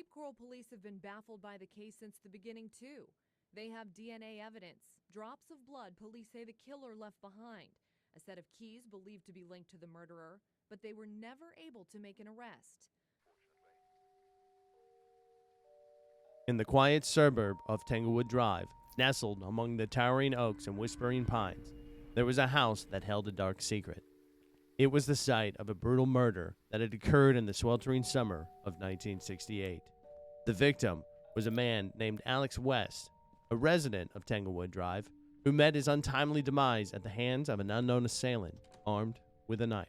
Cape Coral police have been baffled by the case since the beginning, too. They have DNA evidence, drops of blood police say the killer left behind, a set of keys believed to be linked to the murderer, but they were never able to make an arrest. In the quiet suburb of Tanglewood Drive, nestled among the towering oaks and whispering pines, there was a house that held a dark secret. It was the site of a brutal murder that had occurred in the sweltering summer of 1968. The victim was a man named Alex West, a resident of Tanglewood Drive, who met his untimely demise at the hands of an unknown assailant armed with a knife.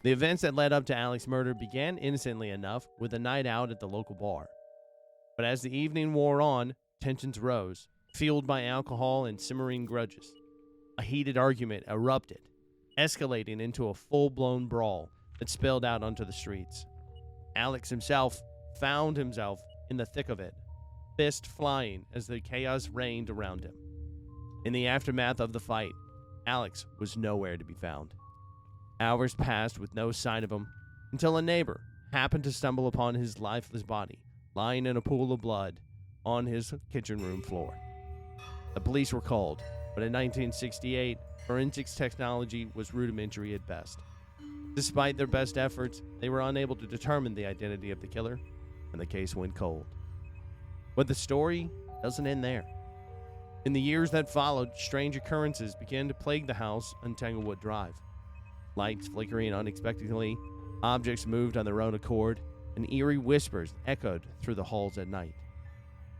The events that led up to Alex's murder began innocently enough with a night out at the local bar. But as the evening wore on, tensions rose, fueled by alcohol and simmering grudges. A heated argument erupted, escalating into a full-blown brawl that spilled out onto the streets. Alex himself found himself in the thick of it, fist flying as the chaos reigned around him. In the aftermath of the fight, Alex was nowhere to be found. Hours passed with no sign of him until a neighbor happened to stumble upon his lifeless body lying in a pool of blood on his kitchen room floor. The police were called, but in 1968, forensics technology was rudimentary at best. Despite their best efforts, they were unable to determine the identity of the killer, and the case went cold. But the story doesn't end there. In the years that followed, strange occurrences began to plague the house on Tanglewood Drive. Lights flickering unexpectedly, objects moved on their own accord, and eerie whispers echoed through the halls at night.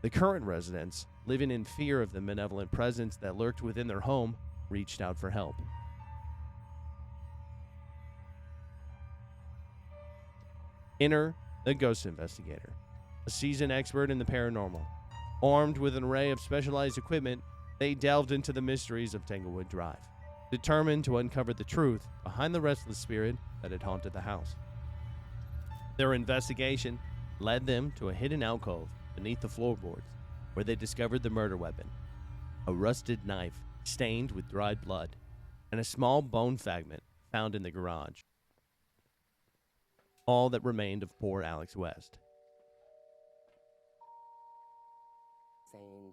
The current residents, living in fear of the malevolent presence that lurked within their home, reached out for help. Enter the ghost investigator, a seasoned expert in the paranormal. Armed with an array of specialized equipment, they delved into the mysteries of Tanglewood Drive, determined to uncover the truth behind the restless spirit that had haunted the house. Their investigation led them to a hidden alcove beneath the floorboards, where they discovered the murder weapon, a rusted knife stained with dried blood, and a small bone fragment found in the garage. All that remained of poor Alex West.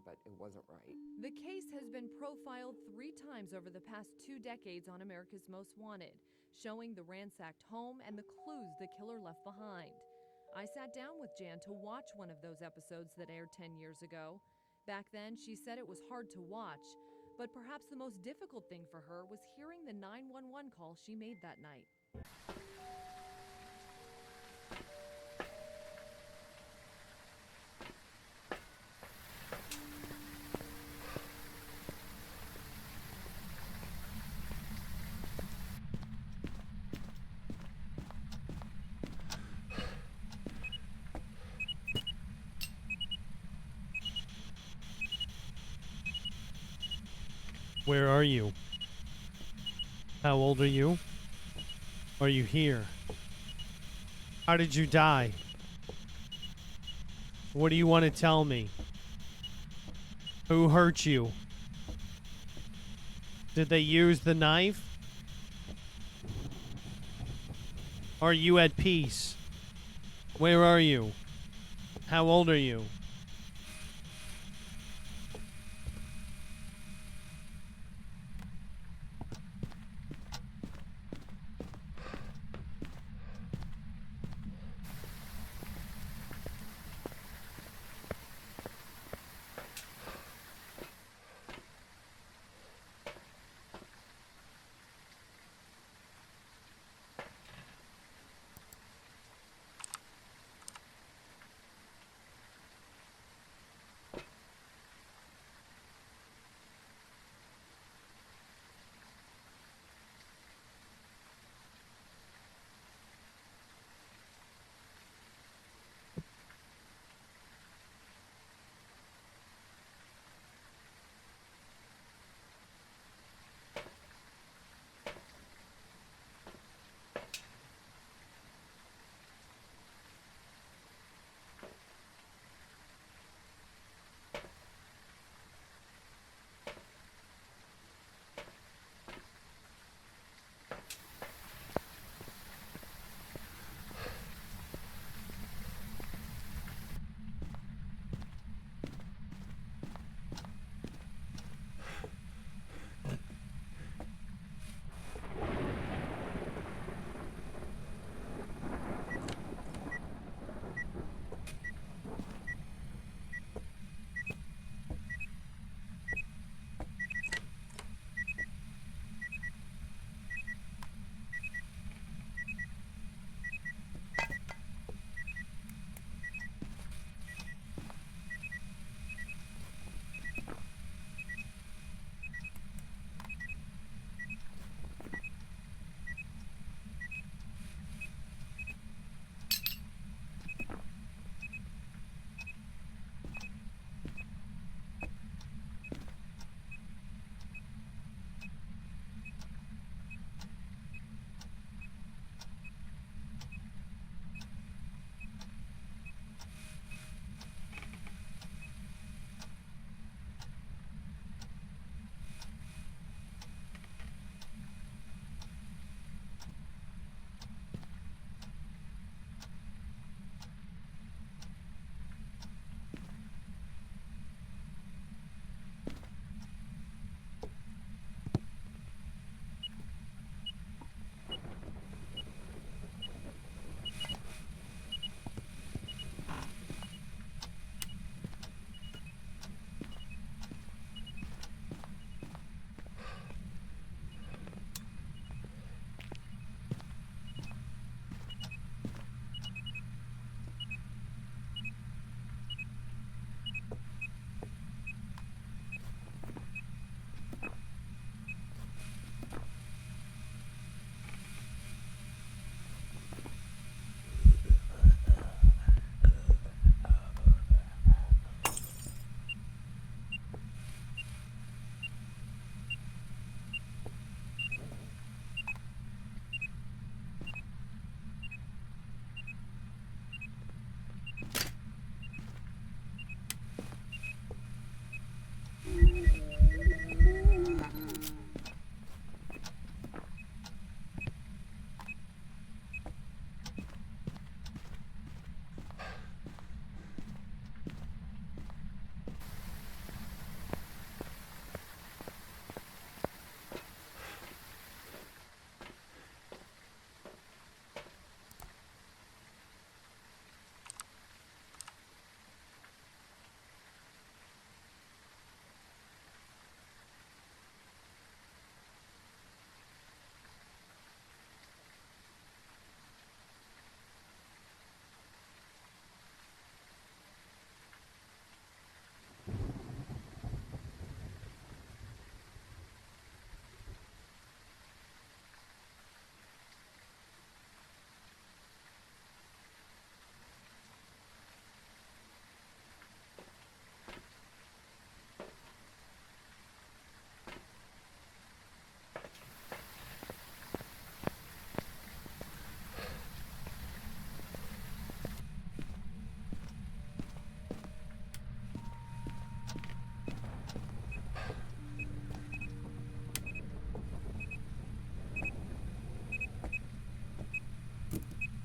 But it wasn't right. The case has been profiled 3 times over the past 2 decades on America's Most Wanted, showing the ransacked home and the clues the killer left behind. I sat down with Jan to watch one of those episodes that aired 10 years ago. Back then, she said it was hard to watch, but perhaps the most difficult thing for her was hearing the 911 call she made that night. Where are you? How old are you? Are you here? How did you die? What do you want to tell me? Who hurt you? Did they use the knife? Are you at peace? Where are you? How old are you?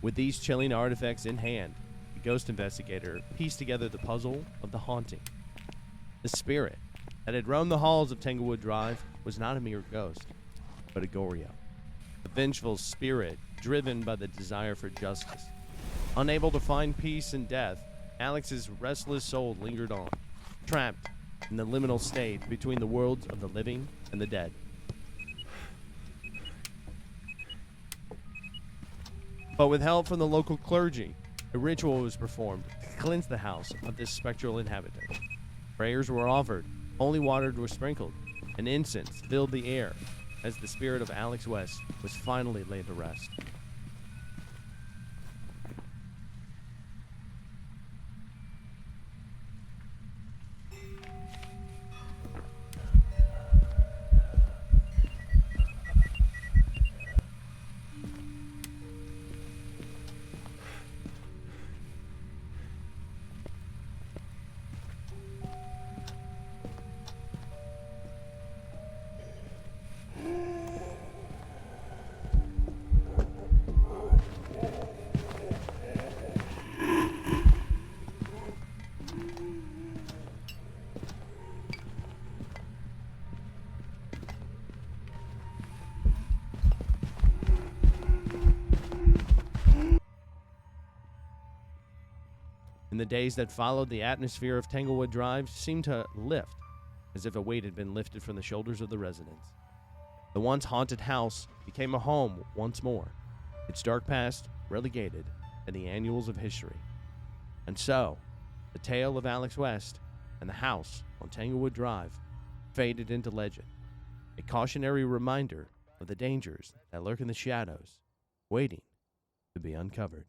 With these chilling artifacts in hand, the ghost investigator pieced together the puzzle of the haunting. The spirit that had roamed the halls of Tanglewood Drive was not a mere ghost, but a Goryo, a vengeful spirit driven by the desire for justice. Unable to find peace in death, Alex's restless soul lingered on, trapped in the liminal state between the worlds of the living and the dead. But with help from the local clergy, a ritual was performed to cleanse the house of this spectral inhabitant. Prayers were offered, holy water was sprinkled, and incense filled the air as the spirit of Alex West was finally laid to rest. In the days that followed, the atmosphere of Tanglewood Drive seemed to lift, as if a weight had been lifted from the shoulders of the residents. The once haunted house became a home once more, its dark past relegated in the annals of history. And so, the tale of Alex West and the house on Tanglewood Drive faded into legend, a cautionary reminder of the dangers that lurk in the shadows, waiting to be uncovered.